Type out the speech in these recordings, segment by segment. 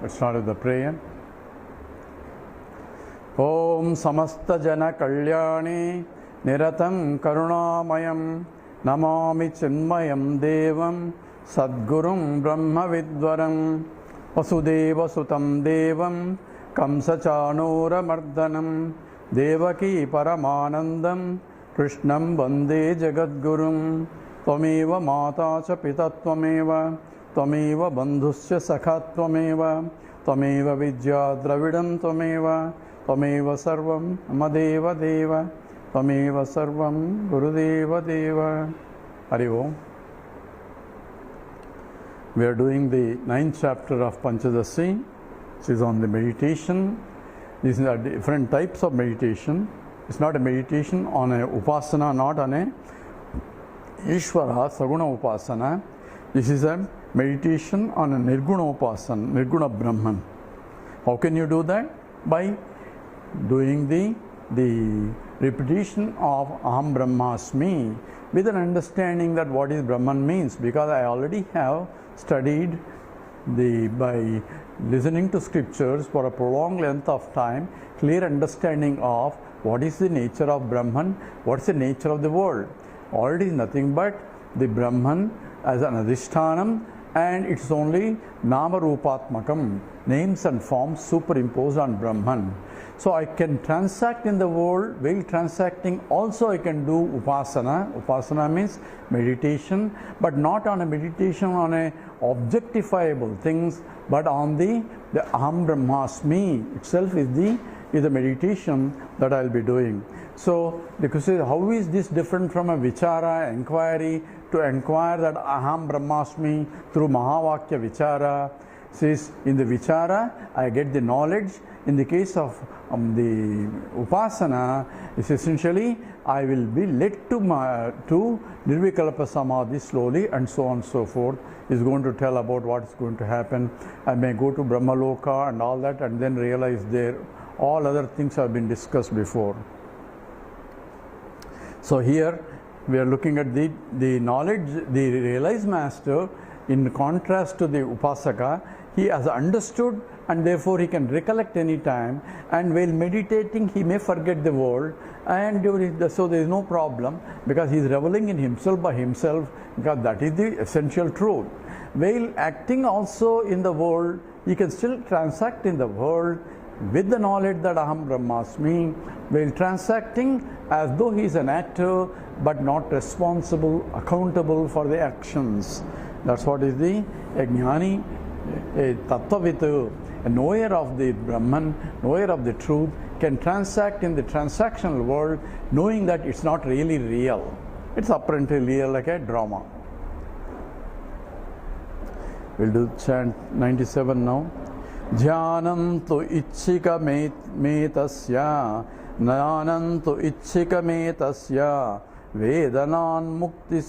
Let's start with the prayer. Om Samasta Jana Kalyani Niratam Karunamayam Namami Chinmayam Devam Sadgurum Brahma Vidvaram Vasudeva Sutam Devam Kamsa Chanura Mardanam Devaki Paramanandam Krishnam Vande Jagadgurum Tvameva Mata Cha Pita Tvameva Tvameva Bandhusya Sakha Tvameva Tvameva Vidya Dravidam Tvameva Tvameva Sarvam Amadeva Deva Tvameva Sarvam Gurudeva Deva. Hari Om. We are doing the 9th chapter of Panchadashi, which is on the meditation. These are different types of meditation. It's not a meditation on a upasana, not on a Ishvara, Saguna upasana. This is a meditation on a Nirguna upasana, Nirguna Brahman. How can you do that? By doing the repetition of Aham Brahmasmi with an understanding that what is Brahman means, because I already have studied by listening to scriptures for a prolonged length of time, clear understanding of what is the nature of Brahman, what is the nature of the world. All it is nothing but the Brahman as an adhishthanam, and it's only Nama Rupatmakam, names and forms superimposed on Brahman. So I can transact in the world. While transacting, also I can do upasana. Upasana means meditation, but not on a meditation on a objectifiable things, but on the Aham Brahmasmi itself is the meditation that I'll be doing. So the question is, how is this different from a vichara, inquiry, to inquire that Aham Brahmasmi through Mahavakya vichara? Says in the vichara I get the knowledge. In the case of the upasana, is essentially I will be led to Nirvikalpa Samadhi slowly, and so on and so forth. Is going to tell about what is going to happen. I may go to Brahmaloka and all that, and then realize there all other things have been discussed before. So here we are looking at the knowledge, the realized master, in contrast to the upasaka. He has understood, and therefore he can recollect any time, and while meditating he may forget the world, and so there is no problem, because he is reveling in himself by himself, because that is the essential truth. While acting also in the world, he can still transact in the world with the knowledge that Aham Brahmasmi, while transacting as though he is an actor but not responsible, accountable for the actions. That's what is the Jnani, a Tattvavita, a knower of the Brahman, knower of the truth, can transact in the transactional world knowing that it's not really real. It's apparently real, like a drama. We'll do chant 97 now. Jnanam tu ichchika metasya Jnanam tu ichchika metasya Vedanan mukti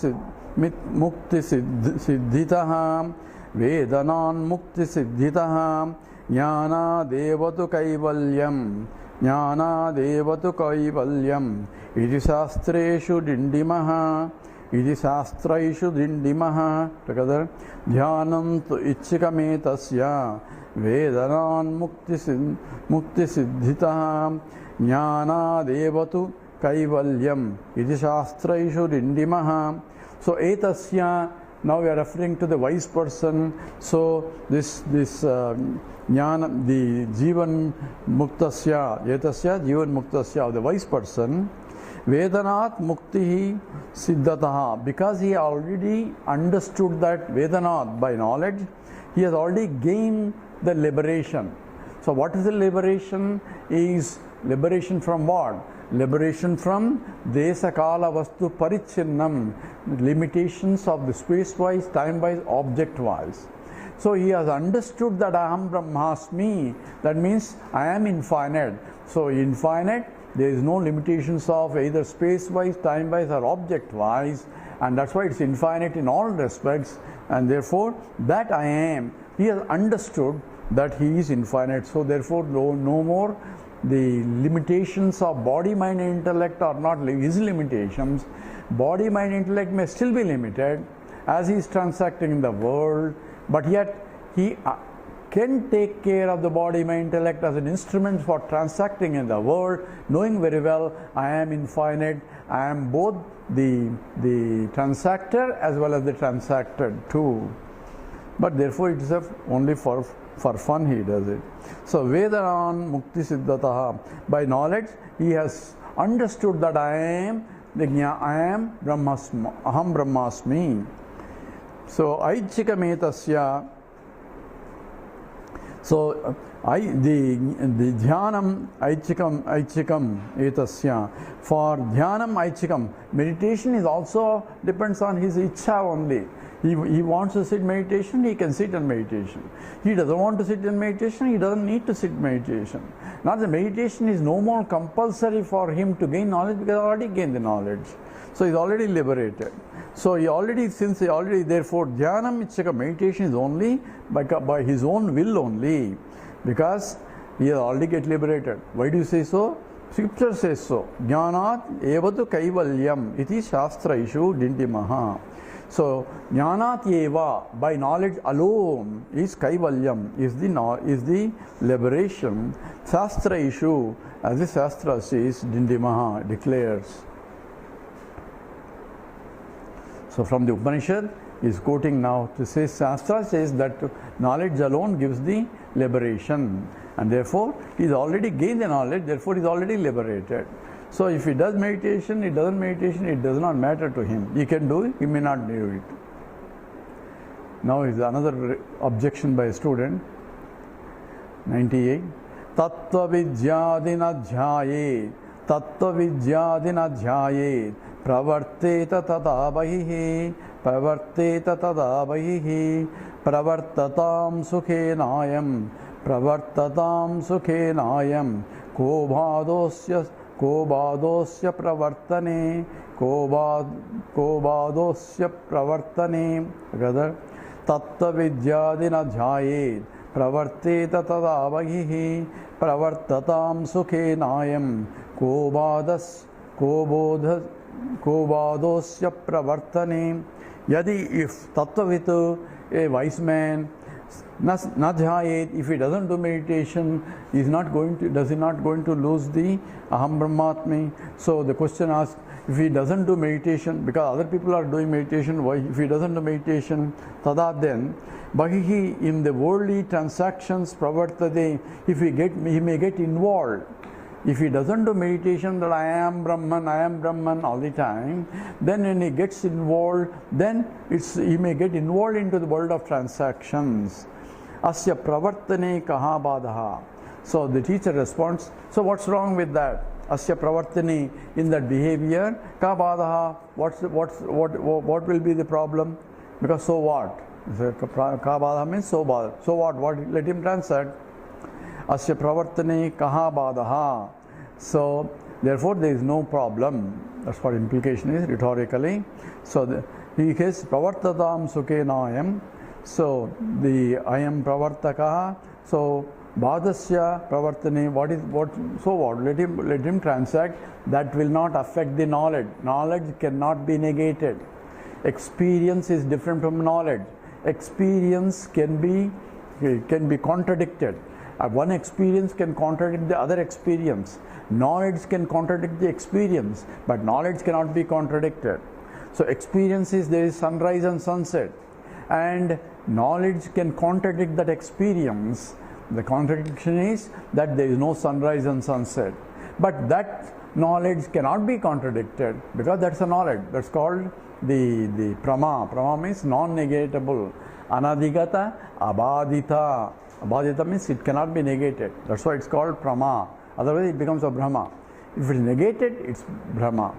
siddhitaha Vedanan mukti siddhitaha Jnana devatu kaivalyam Jnana devatu kaivalyam Iti shastreshu dindimaha Iti shastraishu dindimaha. Together. Dhyanam tu ichchika metasya Vedanan mukti siddhitaha Jnana devatu kaivalyam Iti shastraishu dindimaha. So etasya, now we are referring to the wise person. So this jnana, the jivan muktasya, etasya jivan muktasya, of the wise person, Vedanat muktihi siddhataha, because he already understood that Vedanat, by knowledge, he has already gained the liberation. So what is the liberation? Is liberation from what? Liberation from desa kala vastu parichinnam, limitations of the space-wise, time-wise, object-wise. So he has understood that Aham Brahmasmi, that means I am infinite. So infinite, there is no limitations of either space-wise, time-wise or object-wise, and that's why it's infinite in all respects, and therefore that I am. He has understood that he is infinite, so therefore no more the limitations of body, mind and intellect are not his limitations. Body, mind, intellect may still be limited as he is transacting in the world, but yet he can take care of the body, mind, intellect as an instrument for transacting in the world, knowing very well I am infinite, I am both the transactor as well as the transacted too. But therefore it is only for fun he does it. So Vedaran Mukti Siddhataha, by knowledge he has understood that I am Brahmasmi, Aham Brahmasmi. So Aichikametasya. So the dhyanam aichikam etasya. For dhyanam aichikam, meditation is also depends on his ichha only. He wants to sit meditation, he can sit in meditation. He doesn't want to sit in meditation, he doesn't need to sit meditation. Not the meditation is no more compulsory for him to gain knowledge, because he already gained the knowledge. So he is already liberated. So therefore dhyanam ichchaka, meditation is only by his own will only, because he has already get liberated. Why do you say so? Scripture says so. Jnanat evatu kaivalyam iti shastraishu dindimaha. So jnanat eva, by knowledge alone, is kaivalyam, is the liberation. Shastraishu, as the Shastra says, dindimaha, declares. So from the Upanishad, he is quoting now to say, Shastra says that knowledge alone gives the liberation, and therefore he has already gained the knowledge, therefore he is already liberated. So if he does meditation, he doesn't meditation, it does not matter to him. He can do it, he may not do it. Now is another objection by a student, 98. Tattva vidyadina dhyaye, tattva vidyadina dhyaye, pravarteta tada bahihi, pravarteta tada bahihi, pravartatam sukhenayam, pravartatam sukhenayam, kobadosya pravartane, kobadosya pravartane. Together, tattva vidyadina dhyaye, pravarteta tada bahihi, pravartatam sukhenayam, kobadosya pravartane. Yadi, if tattvavitu, a wise man, nadhyayet, if he doesn't do meditation, does he not going to lose the Aham Brahmatmi? So the question asks, if he doesn't do meditation, because other people are doing meditation, why? If he doesn't do meditation, tada then, bahihi, in the worldly transactions, pravartate, he may get involved. If he doesn't do meditation that I am Brahman all the time, then when he gets involved, then he may get involved into the world of transactions. Asya pravartane kaha badaha. So the teacher responds, so what's wrong with that? Asya pravartane, in that behavior, ka badaha, what will be the problem? Because so what? Ka badaha means so what? Let him transact. Asya pravartane kaha badaha. So therefore there is no problem. That's what implication is rhetorically. So he says pravartatam sukhenayam. So the I am pravartaka. So badasya pravartane, so what? Let him transact. That will not affect the knowledge. Knowledge cannot be negated. Experience is different from knowledge. Experience can be contradicted. One experience can contradict the other experience. Knowledge can contradict the experience, but knowledge cannot be contradicted. So experience is there is sunrise and sunset, and knowledge can contradict that experience. The contradiction is that there is no sunrise and sunset. But that knowledge cannot be contradicted because that's a knowledge. That's called the prama. Prama means non-negatable. Anadigata, abadita. Abhajita means it cannot be negated. That's why it's called Prama. Otherwise it becomes a Brahma. If it is negated, it's Brahma.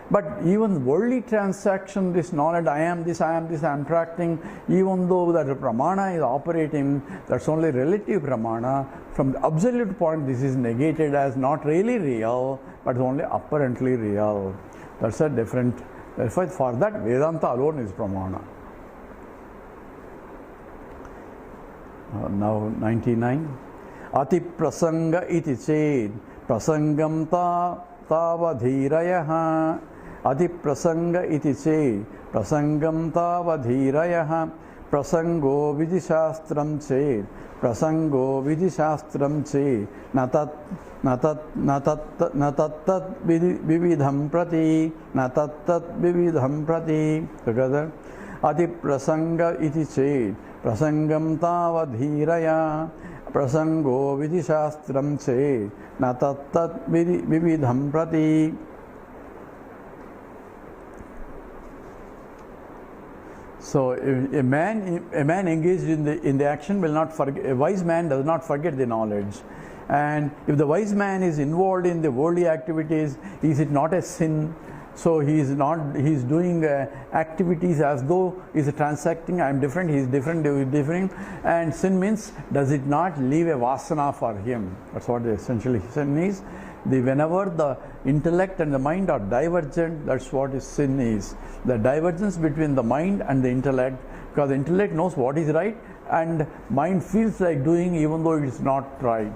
But even worldly transaction, this knowledge, I am this, I am attracting, even though that Pramana is operating, that's only relative Pramana. From the absolute point, this is negated as not really real, but only apparently real. That's a different, therefore for that Vedanta alone is Pramana. Now 99. Ati prasanga iti ched prasangam tavadhirayaha. Ati prasanga iti ched prasangam tavadhirayaha. prasango vidishastram ched prasango vidishastram ched natat vividham prati natat vividham prati. Together. Ati prasanga iti ched prasangam tavadhiraya prasango vidishastram ched natat vividham prati. So a man engaged in the action will not forget. A wise man does not forget the knowledge. And if the wise man is involved in the worldly activities, is it not a sin? So he is doing activities as though he is transacting. I am different, he is different, he is different. And sin means, does it not leave a vasana for him? That's what essentially sin is. Whenever the intellect and the mind are divergent, that's what sin is. The divergence between the mind and the intellect, because the intellect knows what is right and mind feels like doing even though it is not right.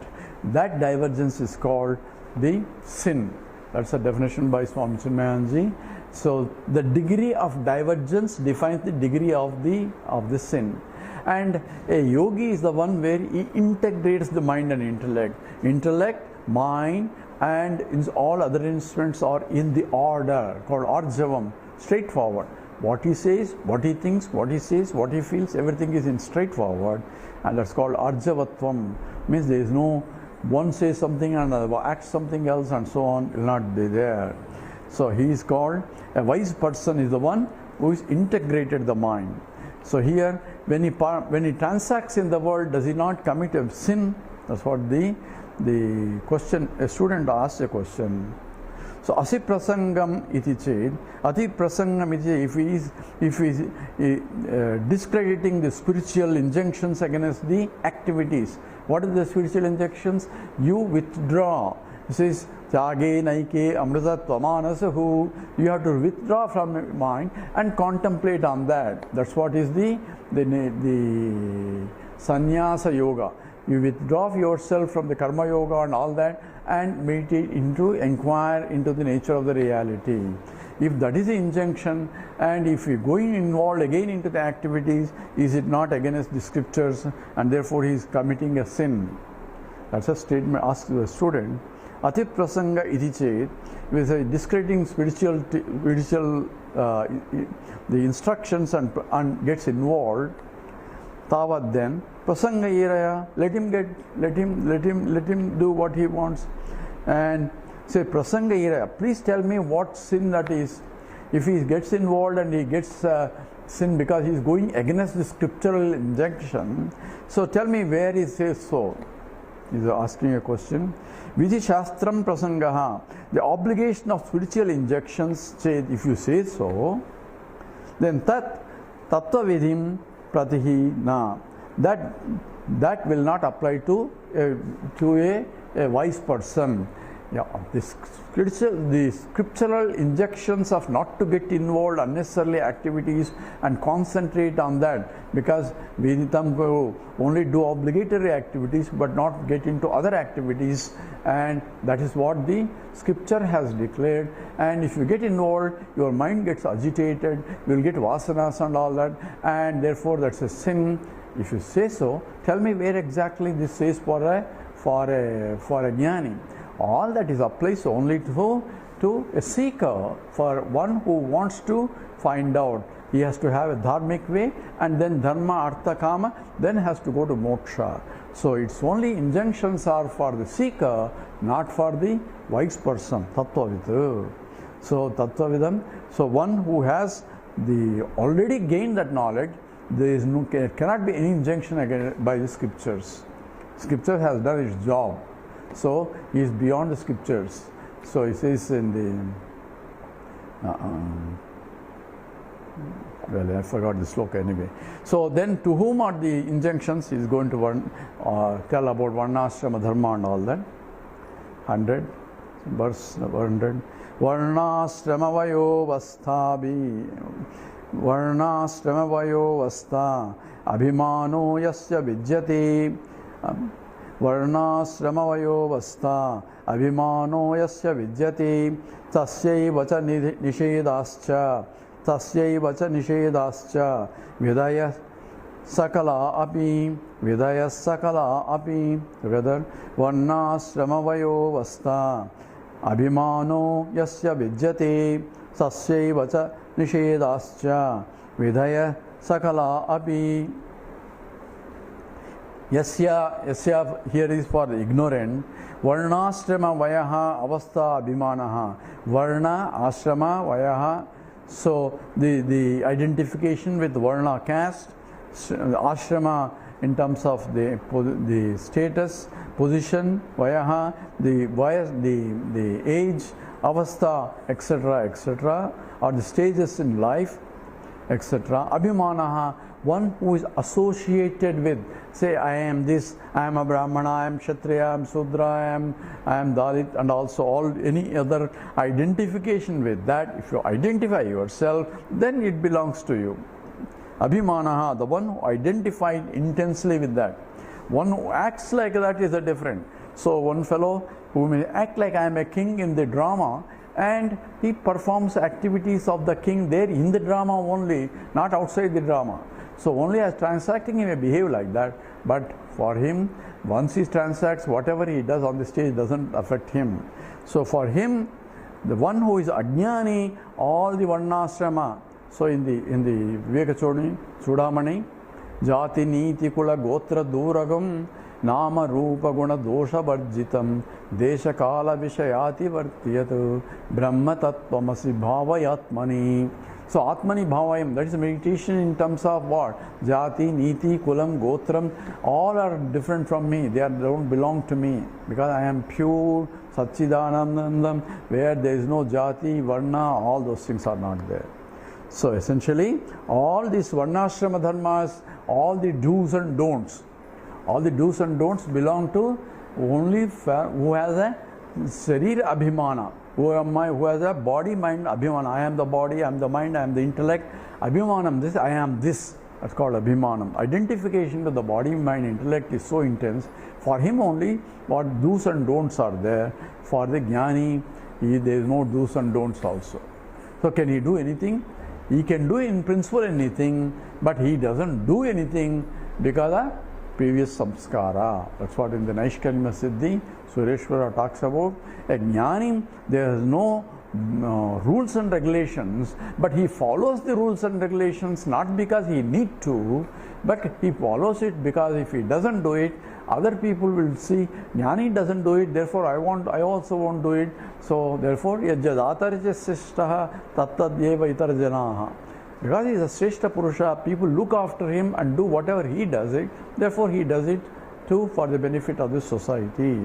That divergence is called the sin. That's a definition by Swami Chinmayanji. So the degree of divergence defines the degree of the sin. And a yogi is the one where he integrates the mind and intellect, mind, and all other instruments are in the order called arjavam, straightforward. What he says, what he thinks, what he says, what he feels, everything is in straightforward, and that's called arjavatvam. Means there is no one says something and acts something else and so on, will not be there. So he is called, a wise person is the one who is integrated the mind. So here, when he transacts in the world, does he not commit a sin? That's what the question, a student asked a question. So asi prasangam iti ched, ati prasangam iti, if he is discrediting the spiritual injunctions against the activities. What are the spiritual injunctions? You withdraw. This is Tyage naike amrita tvamanasahu. You have to withdraw from your mind and contemplate on that. That's what is the sannyasa yoga. You withdraw yourself from the karma yoga and all that and meditate inquire into the nature of the reality. If that is the injunction, and if you going involved again into the activities, is it not against the scriptures, and therefore he is committing a sin? That's a statement asked to the student. Ati prasanga iti ched, with a discrediting spiritual the instructions and gets involved. Tavad then prasanga iraya, let him do what he wants, and say prasanga iraya. Please tell me what sin that is. If he gets involved and he gets sin because he is going against the scriptural injunction, so tell me where he says so. He is asking a question. Vidhi shastram prasangaha, the obligation of spiritual injunctions. If you say so, then tattva vidhim pratihi na. That will not apply to a wise person. Yeah, the scriptural injunctions of not to get involved unnecessarily activities and concentrate on that, because Veditam only do obligatory activities but not get into other activities, and that is what the scripture has declared. And if you get involved, your mind gets agitated, you will get vasanas and all that, and therefore that's a sin. If you say so, tell me where exactly this says for a jnani. All that is applies only to a seeker, for one who wants to find out. He has to have a dharmic way, and then dharma, artha, kama, then has to go to moksha. So its only injunctions are for the seeker, not for the wise person. Tattvavidu. So tattvavidam. So one who has already gained that knowledge, there cannot be any injunction again by the scriptures. Scripture has done its job. So he is beyond the scriptures. So it says in the well, I forgot the sloka anyway. So then, to whom are the injunctions? He is going to tell about varnashrama dharma and all that. 100, verse 100. Varnashrama vayo vasta abhimano yasya vidyate. Varnashrama vasta abhimano yasya vidyate tasyaiva cha nishedascha vidaya sakala api, vidaya sakala api, together, varnashrama vayo vasta, abhimano yasya vidyate, sasyaiva cha nishedascha, vidaya sakala api. Yasya here is for the ignorant. Varnashrama vayaha avastha abhimanaha. Varna, ashrama, vayaha. So the identification with varna, caste, ashrama in terms of the status, position, vayaha, the age, avastha, etc., or the stages in life, etc. Abhimanaha, one who is associated with, say, I am this, I am a Brahmana, I am Kshatriya, I am Sudra, I am Dalit, and also any other identification with that. If you identify yourself, then it belongs to you. Abhimanaha, the one who identified intensely with that. One who acts like that is a different. So one fellow who may act like I am a king in the drama, and he performs activities of the king there in the drama only, not outside the drama. So only as transacting he may behave like that, but for him, once he transacts, whatever he does on the stage doesn't affect him. So for him, the one who is ajnani, all the varnashrama. So in the Viveka Chudamani, jati niti kula gotra duragam, nama rupa guna dosha varjitam, desha kala vishayati vartiyatu, brahma tattvamasi bhavayatmani. So Atmani Bhavayam, that is meditation in terms of what? Jati, Niti, Kulam, Gotram, all are different from me. They don't belong to me because I am pure, Satchidanandam, where there is no Jati, Varna, all those things are not there. So essentially, all these Varnashrama dharmas, all the do's and don'ts belong to only who has a Sarira Abhimana. Who has a body, mind, abhimana. I am the body, I am the mind, I am the intellect. Abhimanam, this, I am this. That's called abhimanam. Identification with the body, mind, intellect is so intense. For him only, what do's and don'ts are there. For the jnani, there is no do's and don'ts also. So can he do anything? He can do in principle anything, but he doesn't do anything because of previous samskara. That's what in the Naishkarma Siddhi, Sureshwara talks about. A jnani, there is no rules and regulations, but he follows the rules and regulations not because he need to, but he follows it because if he doesn't do it, other people will see jnani doesn't do it, therefore I also won't do it. So therefore yajjadatarja sishtaha tattadyeva itarjanaha. Because he is a Sreshta Purusha, people look after him and do whatever he does it, therefore he does it too for the benefit of the society.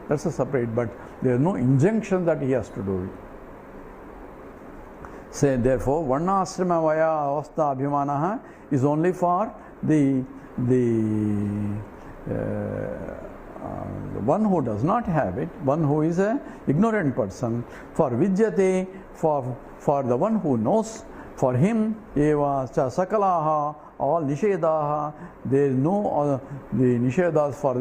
That's a separate, but there is no injunction that he has to do it. Say therefore, Varnashrama Vaya Avastha Abhimanaha is only for the one who does not have it, one who is a ignorant person. For Vidyate, for the one who knows, for him, eva cha sakalaha, all nishedaha, there is no the nishedas for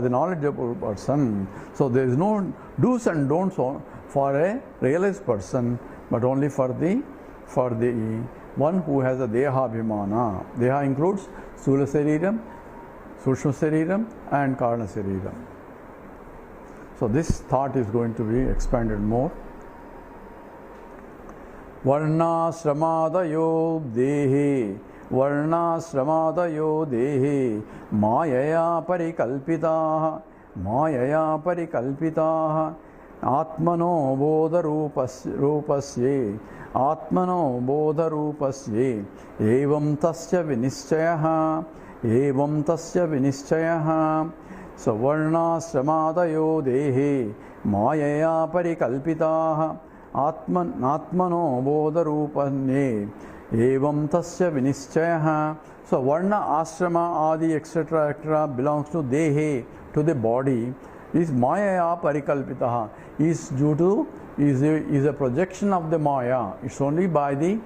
the knowledgeable person. So there is no do's and don'ts for a realized person, but only for the one who has a deha abhimana. Deha includes Sthula Sariram, Sushma Sariram and Karana Sariram. So this thought is going to be expanded more. Varnasramadayo dehe mayaya parikalpitaha atmano bodha rupasye evam tasya vinischayaha so varnasramadayo dehe mayaya parikalpitaha atmano bodha rupanye evam tasya vinischayaha. So varna, ashrama, adi, etc. belongs to dehe, to the body. Is maya parikalpitaha, is due to, is a projection of the maya. It's only by the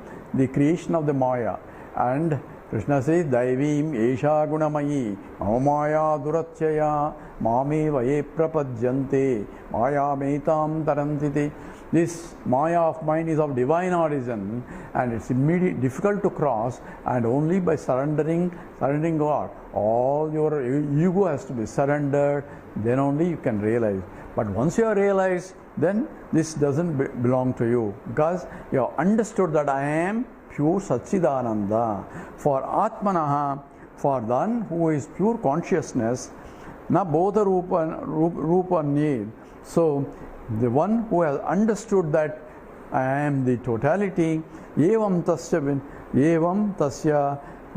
creation of the maya. And Krishna says, Daivim Esha Gunamayi, Maya Duratchaya, mameva ye prapadyante mayametam tarantite. This maya of mine is of divine origin, and it's immediate difficult to cross, and only by surrendering God, all your ego has to be surrendered, then only you can realize. But once you have realized, then this doesn't belong to you, because you have understood that I am pure Satchidananda. For Atmanaha, for one who is pure consciousness, na bodha rupa need. So the one who has understood that I am the totality, evam tasya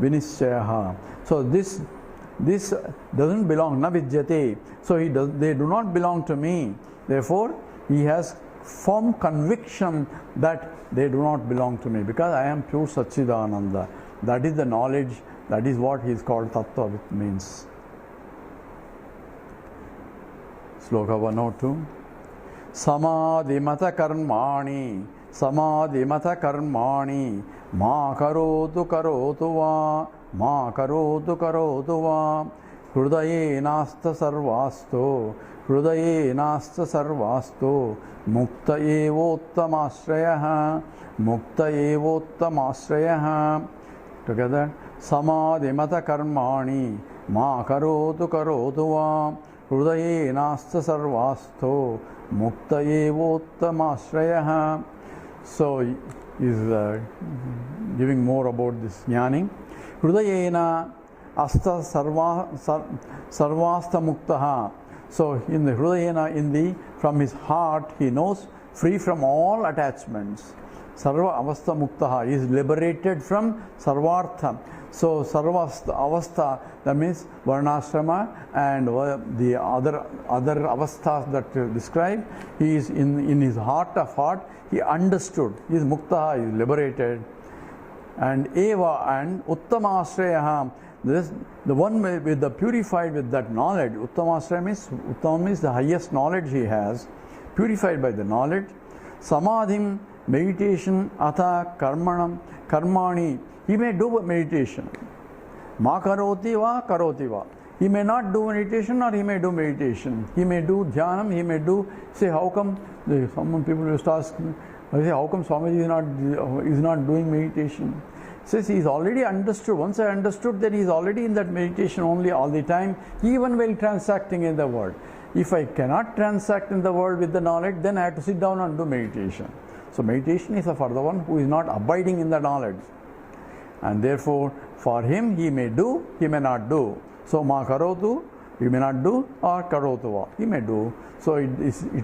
vinishyaha. So this doesn't belong, na vidyate. So they do not belong to me. Therefore, he has firm conviction that they do not belong to me, because I am pure Satchidananda. That is the knowledge, that is what he is called Tattva, which means. Sloka 102. Samadhimata karmani ma karotu karotu va hrudaye nasta sarvasto mukta evottamashrayaha. Together. Samadhimata karmani ma karotu va hrudaye nasta sarvasto mukta evottamashrayaha. So he is giving more about this jnani. Hrudayena asta sarvasta muktaha. So in the Hrudayena, from his heart, he knows free from all attachments. Sarva avastha muktaha, is liberated from sarvartha. So sarvasta avastha, that means varnashrama and the other avasthas that describe. He is in his heart of heart, he understood. He is muktaha, he is liberated. And eva and uttamashraya, this the one with the purified with that knowledge. Uttamashraya means the highest knowledge he has, purified by the knowledge. Samadhim, meditation, atha karmani, he may do meditation. Ma karoti va. He may not do meditation, or he may do meditation. He may do dhyanam, he may do, say, how come, some people used to ask me, how come Swamiji is not doing meditation? Says he is already understood. Once I understood, then he is already in that meditation only all the time, even while transacting in the world. If I cannot transact in the world with the knowledge, then I have to sit down and do meditation. So meditation is for the one who is not abiding in the knowledge. And therefore, for him, he may do, he may not do. So ma karotu, he may not do, or karotuva, he may do. So it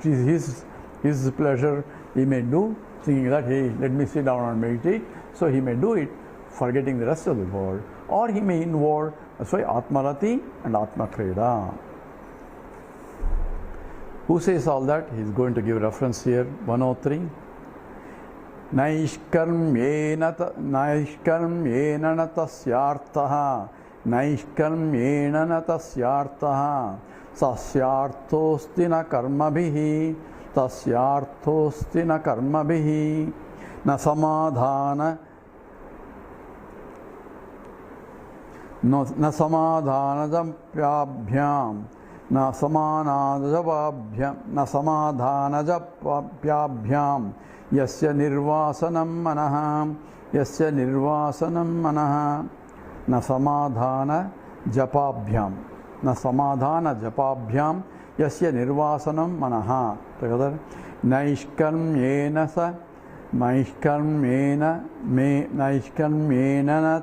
is his pleasure, he may do, thinking that, hey, let me sit down and meditate. So he may do it, forgetting the rest of the world. Or he may involve, that's why Atmarati and Atmakreda. Who says all that? He is going to give reference here, 103. Naishkarmyena natasyartaha sasyartosti na karmabhihi na samadhana samadhanajapyabhyam yasya nirvasanam manaha na samadhana japabhyam yasya nirvasanam manaha. Together, naishkarmyena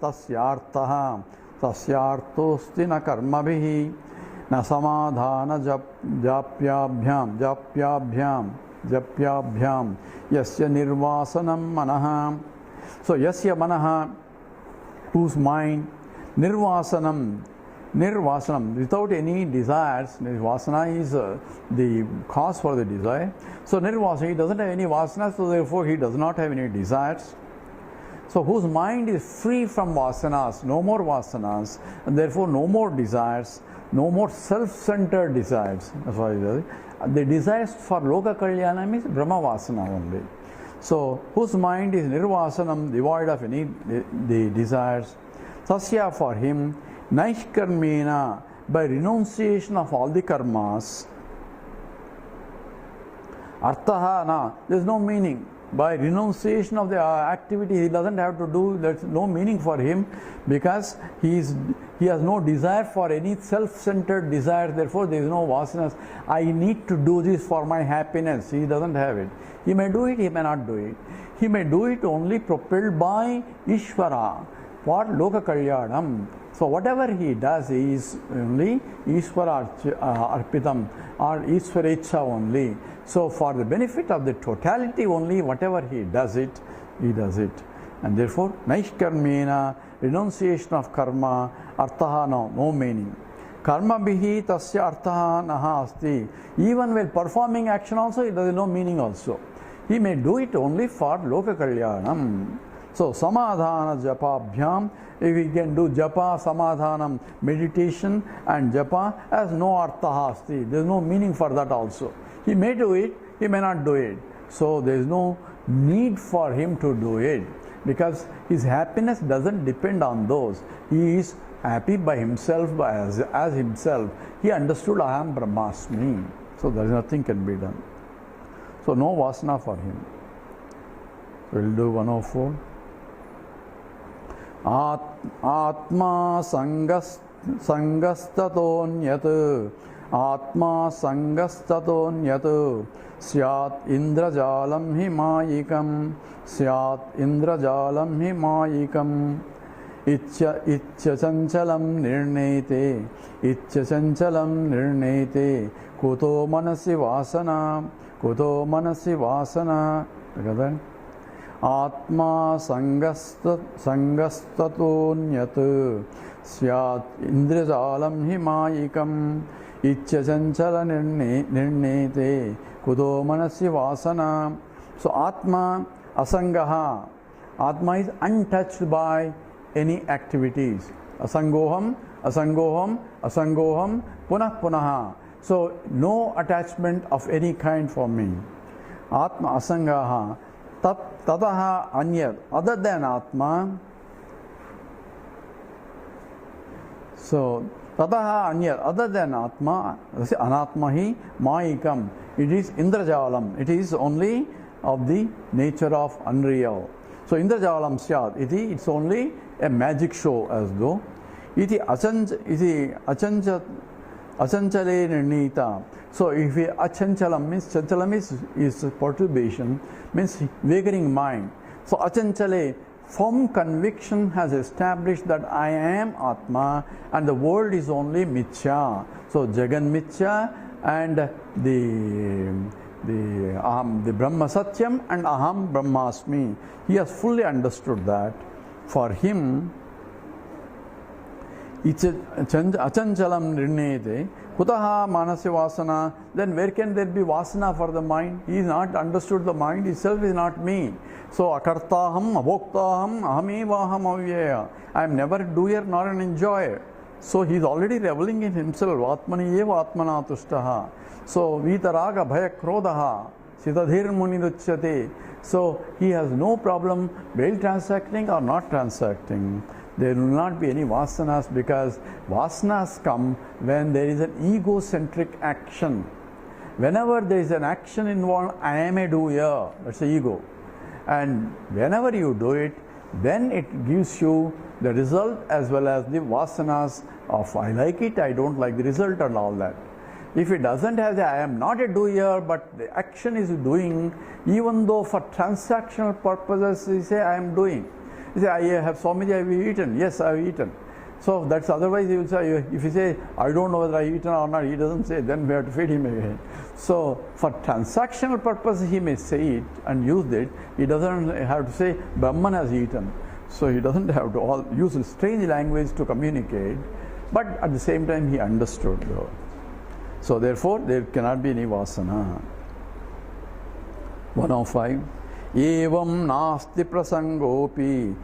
tasyartaha sasyartosti na karmabhihi na samadhana japyabhyam yasya nirvasanam manaha. So yasya manaha, whose mind, nirvasanam, without any desires. Nirvasana is the cause for the desire. So nirvasana, he doesn't have any vasana, so therefore he does not have any desires. So whose mind is free from vasanas, no more vasanas, and therefore no more desires, no more self-centered desires. That's why the desires for Loka Kalyana means Brahma Vasana only. So whose mind is nirvasanam, devoid of any the desires. Tasya, for him, naishkarmena, by renunciation of all the karmas. Arthaha na, there is no meaning. By renunciation of the activity, he doesn't have to do, there's no meaning for him, because he has no desire for any self-centered desire, therefore there is no vasanas. I need to do this for my happiness. He doesn't have it. He may do it, he may not do it. He may do it only propelled by Ishvara, for Loka Kalyanam. So whatever he does is only Ishvara Arpitam, or Ishvarecha only. So for the benefit of the totality only, whatever he does it. And therefore, Naishkarmena, renunciation of karma, arthaha no meaning. Karma bihi tasya arthaha naha asti. Even while performing action also, there is no meaning also. He may do it only for Loka Kalyanam. So samadhana japabhyam, if he can do japa, samadhanam, meditation, and japa, has no arthaha asti. There is no meaning for that also. He may do it, he may not do it. So there is no need for him to do it, because his happiness doesn't depend on those. He is happy by himself, as himself. He understood I am Brahmasmi. So there is nothing can be done. So no vasana for him. We'll do 104. Atma sangastatonyat. Atma sangastatonyat. Syat indrajalam himayikam. Syat indrajalam himayikam. Itcha chanchalam nirnete. Kuto manasi vasana. Together. Atma sangastatonyat. Syat indrajalam himayikam. Itcha chanchala nirnete. Kuto manasi vasana. So Atma asangaha. Atma is untouched by any activities. Asangoham, punah. So no attachment of any kind for me. Atma asangaha. Tataha anyat. Other than Atma. So tataha anyat. Other than Atma. Anatmahi maikam. It is indrajalam. It is only of the nature of unreal. So indrajalam syat. It's only a magic show, as though. Iti achanchale nirnita. So if achanchalam means, chanchalam is perturbation, means wavering mind. So achanchale, firm conviction has established that I am Atma and the world is only Mithya. So Jagan Mithya and the Brahma Satyam and Aham Brahmasmi. He has fully understood that. For him, achanchalam nirnete, kutaha manasya vasana, then where can there be vasana for the mind? He is not understood the mind itself is not me. So akartaham, abhoktaham, ahamevaham avyaya. I am never a doer nor an enjoyer. So he is already reveling in himself. Atmani eva atmana tushtaha. So vitaraga bhaya krodhaha. Sitadhir muniruchyate. So he has no problem while transacting or not transacting. There will not be any vasanas, because vasanas come when there is an egocentric action. Whenever there is an action involved, I am a doer, that's the ego. And whenever you do it, then it gives you the result as well as the vasanas of I like it, I don't like the result and all that. If it doesn't have the I am not a doer, but the action is doing, even though for transactional purposes you say I am doing. You say I have Swamiji, I have eaten. Yes, I have eaten. So that's otherwise he will say, if you say I don't know whether I eaten or not, he doesn't say, then we have to feed him again. So for transactional purposes he may say it and use it. He doesn't have to say Brahman has eaten. So he doesn't have to use strange language to communicate, but at the same time he understood though. So therefore there cannot be any vasana. 105. Evam nasti prasangopi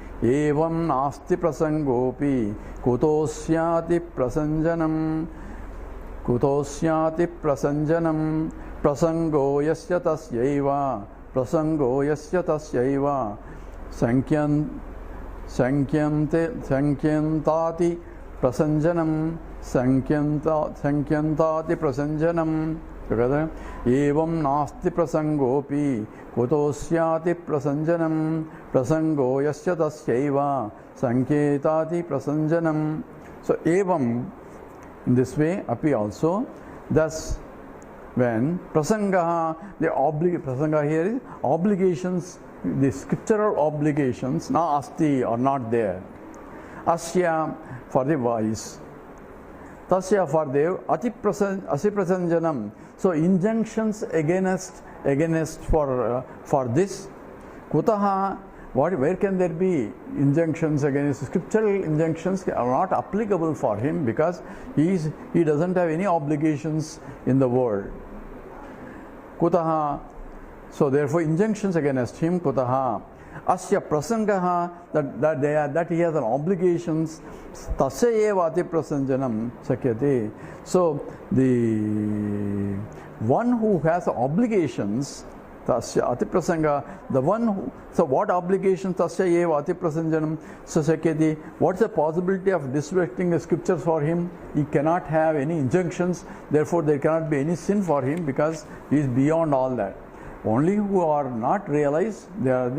kutosyati prasanjanam prasango yasya tasyaiva sankyantati prasanjanam sankyantati prasanjanam. Together, evam nasti prasangopi kutosyati prasanjanam prasango yasya tasyaiva sanketati prasanjanam. So evam, in this way, api also. Thus, when prasanga, prasanga here is obligations, the scriptural obligations, na asti, are not there. Asya for the wise, tasya for the asiprasanjanam. So injunctions against for this. Kutaha, where can there be injunctions against? Scriptural injunctions are not applicable for him because he doesn't have any obligations in the world. Kutaha, so therefore injunctions against him, kutaha. Asya prasangaha, that he has an obligations, tasya eva ati prasanjanam sakyate. So the one who has obligations, tasya ati prasanga, the one who, so what obligations tasya eva ati prasanjanam sakyate? What's the possibility of disrespecting the scriptures for him? He cannot have any injunctions, therefore there cannot be any sin for him because he is beyond all that. Only who are not realized, they are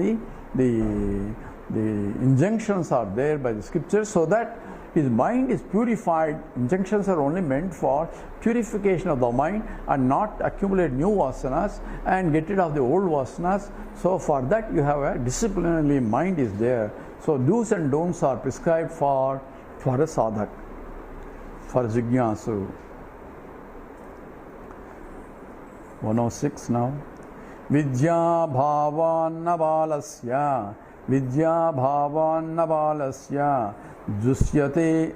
the injunctions are there by the scriptures so that his mind is purified. Injunctions are only meant for purification of the mind and not accumulate new vasanas and get rid of the old vasanas. So for that you have a disciplinary mind is there. So do's and don'ts are prescribed for a sadhak, for a jignasu. 106 now. Vidya bhavanna balasya drusyetati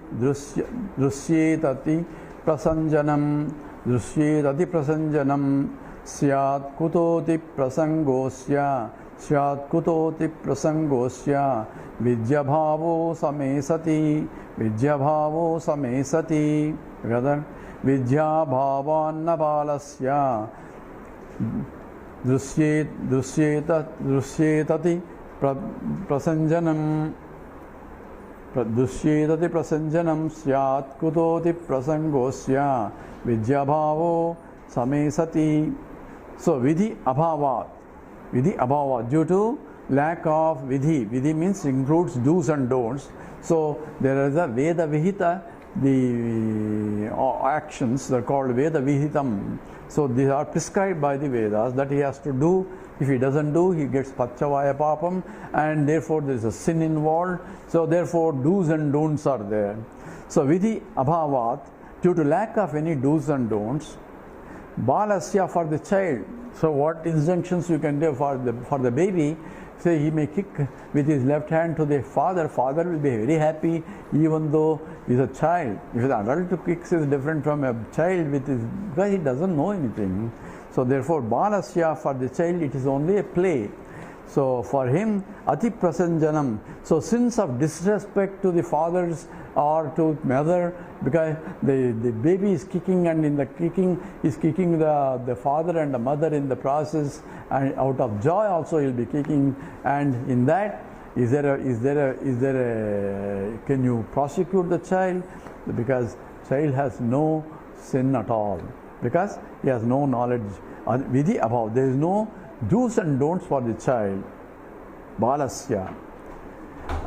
prasanjanam syat kutoti prasangosya vidya bhavo samesati. Together, vidya bhavanna balasya drusyetati prasanjanam syat kutoti prasangosya vidyabhavo samesati. So vidhi abhavat, due to lack of vidhi. Vidhi means includes do's and don'ts. So there is a Veda Vihita, the actions are called Veda Vihitam. So these are prescribed by the Vedas that he has to do. If he doesn't do, he gets Pachavaya Papam, and therefore there is a sin involved. So therefore do's and don'ts are there. So Vidhi Abhavat, due to lack of any do's and don'ts. Balasya, for the child. So what injunctions you can do for the baby? Say he may kick with his left hand to the father. Father will be very happy even though he is a child. If an adult who kicks is different from a child because he doesn't know anything. So therefore balasya, for the child it is only a play. So for him ati prasanjanam. So sins of disrespect to the fathers or to mother, because the baby is kicking, and in the kicking is kicking the father and the mother in the process, and out of joy also he will be kicking. And in that, is there a can you prosecute the child? Because child has no sin at all, because he has no knowledge. Vidhi abhav, there is no do's and don'ts for the child. Balasya.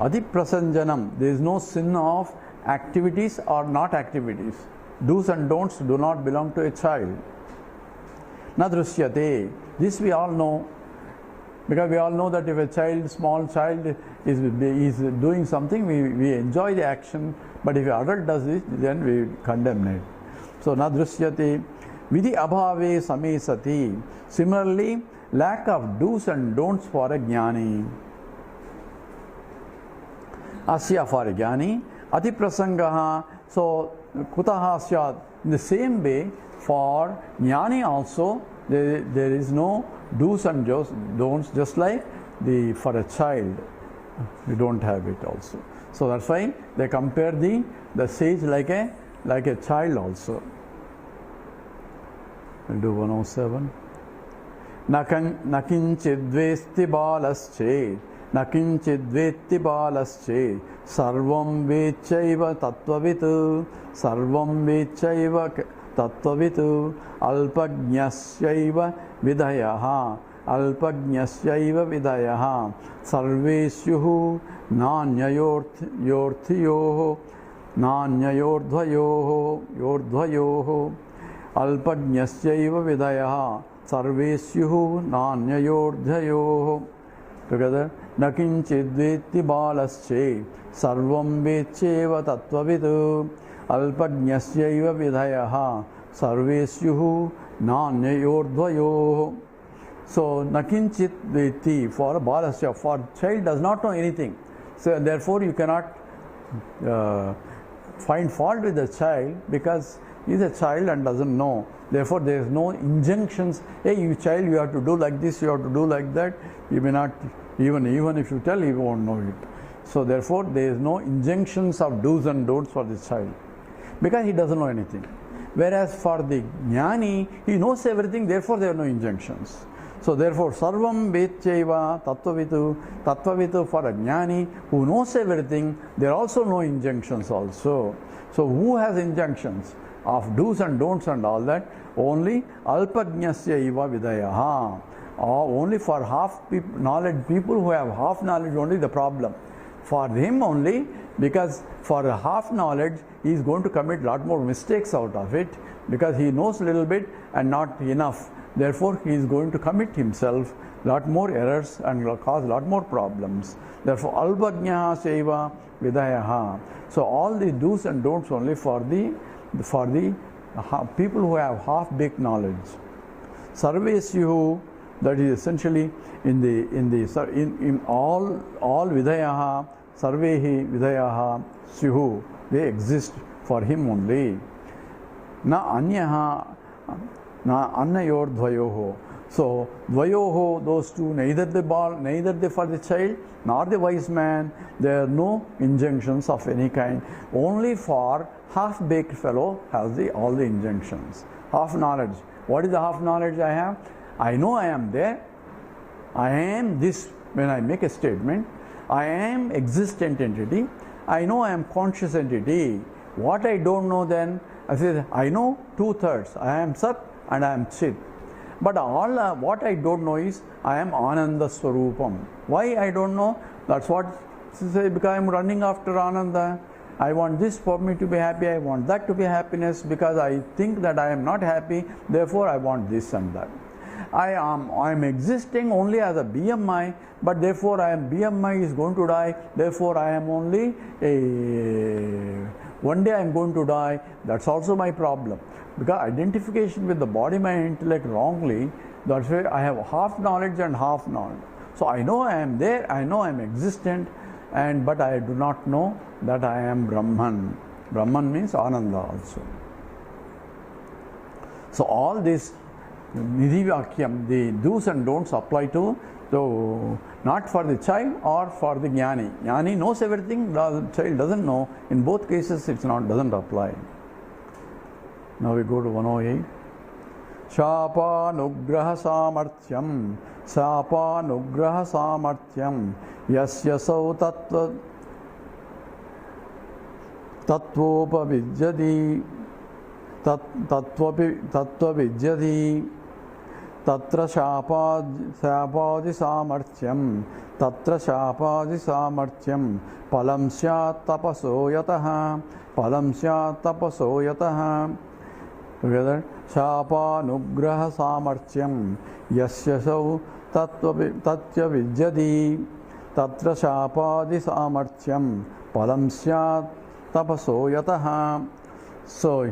Adi prasanjanam, there is no sin of activities or not activities. Do's and don'ts do not belong to a child. Nadrusyate, this we all know, because we all know that if a small child is doing something, we enjoy the action, but if an adult does it, then we condemn it. So nadrusyate, vidhi abhave samesati. Similarly, lack of do's and don'ts for a jnani. Asya, for a jnani. Ati prasangaha, so kutaha syat. In the same way, for jnani also, there is no do's and don'ts, just like for a child. We don't have it also. So that's why they compare the sage like a child also. We'll do 107. Nakinchidvesti balaschet na kinchid vetti balasche sarvam vechaiva tattvavit sarvam vechaiva tattvavit alpagnasyaiva vidayaha alpagnasyaiva vidayaha sarvesyuh nanyayordhyoho nanyayordhyoho alpagnasyaiva vidayaha sarvesyuh nanyayordhyoho. Together, nakinchid vetti balasche sarvam vecheva tattvavit alpagnasyaiva vidayaha sarvesyuh nanyayordhyoho. So, nakinchit vetti, for balasya, for child does not know anything. So, therefore, you cannot find fault with the child because he is a child and doesn't know. Therefore, there is no injunctions. Hey, you child, you have to do like this, you have to do like that. You may not, even if you tell, he won't know it. So, therefore, there is no injunctions of do's and don'ts for the child because he doesn't know anything. Whereas for the jnani, he knows everything, therefore, there are no injunctions. So, therefore, sarvam vechaiva tattvavitu for a jnani who knows everything, there are also no injunctions also. So, who has injunctions of do's and don'ts and all that? Only alpagnasyaiva vidayaha. Only for half knowledge, people who have half knowledge only the problem. For him only, because for a half knowledge, he is going to commit a lot more mistakes out of it because he knows a little bit and not enough. Therefore, he is going to commit himself a lot more errors and will cause a lot more problems. Therefore, alpagnya saiva vidayaha. So, all the do's and don'ts only for the people who have half-baked knowledge. Sarvesyuh, that is essentially in all vidayaha, sarvehi vidayaha syuhu, they exist for him only. Na anyaha na annayordhvayoho. So dvayoho, those two, neither the for the child nor the wise man, there are no injunctions of any kind. Only for half-baked fellow has all the injunctions. Half knowledge. What is the half knowledge I have? I know I am there. I am this when I make a statement. I am existent entity. I know I am conscious entity. What I don't know then, I say I know 2/3. I am Sat and I am Chit. But what I don't know is I am Ananda Swarupam. Why I don't know? That's what say, because I am running after Ananda. I want this for me to be happy. I want that to be happiness because I think that I am not happy. Therefore, I want this and that. I am existing only as a BMI, but therefore I am BMI is going to die. Therefore, I am only one day I am going to die. That's also my problem. Because identification with the body, mind, intellect wrongly, that's why I have half knowledge and half knowledge. So I know I am there, I know I am existent, but I do not know that I am Brahman. Brahman means Ananda also. So all this Nidhi Vakyam, the do's and don'ts apply to, so not for the child or for the jnani. Jnani knows everything, the child doesn't know. In both cases, doesn't apply. Now we go to 108. Shapanugraha samarthyam yasya sau tattvopavidyati tattvavidyati tatra shapadi samarthyam palam syat tapaso yataha together shapanugraha samarthyam yasya sau tattvavidyati tatra shapadi samarthyam palam syat tapaso yataha. So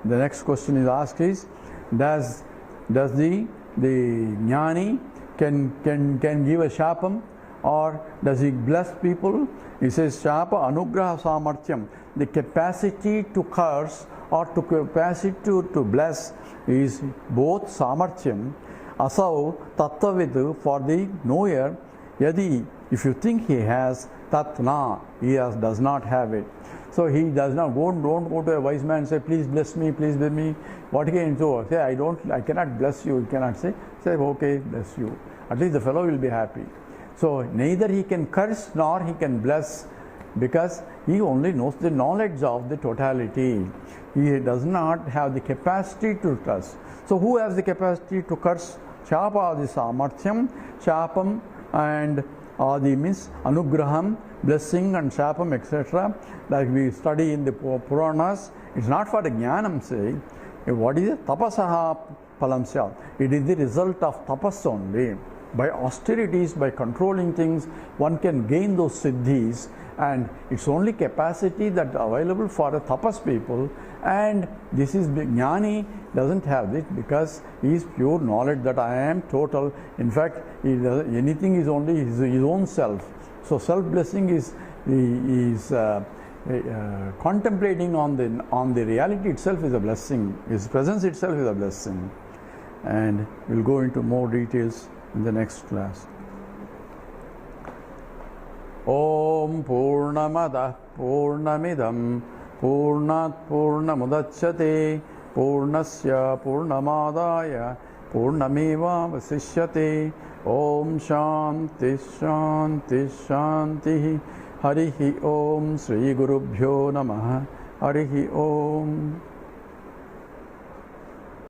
the next question is asked is, does the jnani can give a shapam or does he bless people? He says shapa anugraha samarthyam, the capacity to curse or to capacity to bless is both samarthyam, asau tattvavidu for the knower, yadi if you think he has, tatna he does not have it. So he does not don't go to a wise man and say, please bless me, please bless me. What he can do? Say, I cannot bless you. He cannot say okay, bless you. At least the fellow will be happy. So neither he can curse nor he can bless, because he only knows the knowledge of the totality. He does not have the capacity to curse. So who has the capacity to curse? Chapadi samarthyam, chapam and adi means anugraham, blessing and chapam, etc. Like we study in the Puranas, it's not for the jnanam say. What is it? Tapasaha palam syat. It is the result of tapas only. By austerities, by controlling things, one can gain those siddhis, and it's only capacity that is available for the tapas people, and this is jnani doesn't have it, because he is pure knowledge that I am total. In fact, anything is only his own self. So self-blessing is contemplating on the reality itself is a blessing. His presence itself is a blessing. And we'll go into more details in the next class. Om Purnamada Purnamidam Purnat Purnamudachyate Purnasya Purnamadaya Purnameva Vasishyate. Om Shanti Shanti Shanti. Harihi Om Sri Gurubhyo Namaha. Harihi Om.